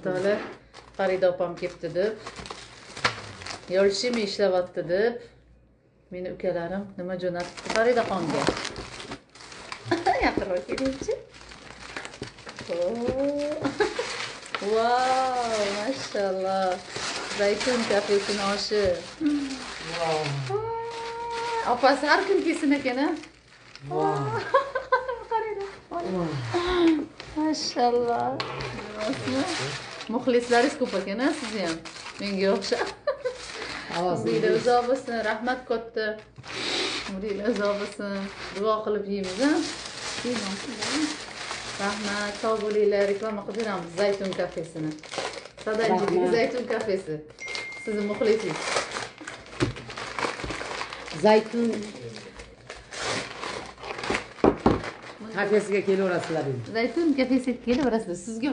Tale Farida opam kelibdi deb, yo'lshimi ishlayapti deb, meni ukalarim nima jo'natdi Faridaxonga. Yaqinroq kelingchi. Wow, mashallah. Zaytun kafesini oshi. Opasi har kun kelsin ekan-a? Farida. Mashallah. Muxlislaringiz ko'p ekan-a sizni ham. Menga o'xshab. Umringiz uzoq bo'lsin, rahmat katta. Umringiz uzoq bo'lsin. Duo qilib yeymiz-a? Rahmat, sog' bo'linglar. Reklama qilib beramiz Zaytun kafesini. Sadanjidagi Zaytun kafesi. Sizni muxlisingiz. Zaytun kafesiga kelaverasizlar. Zaytun kafesiga kelaverasizlar. Sizga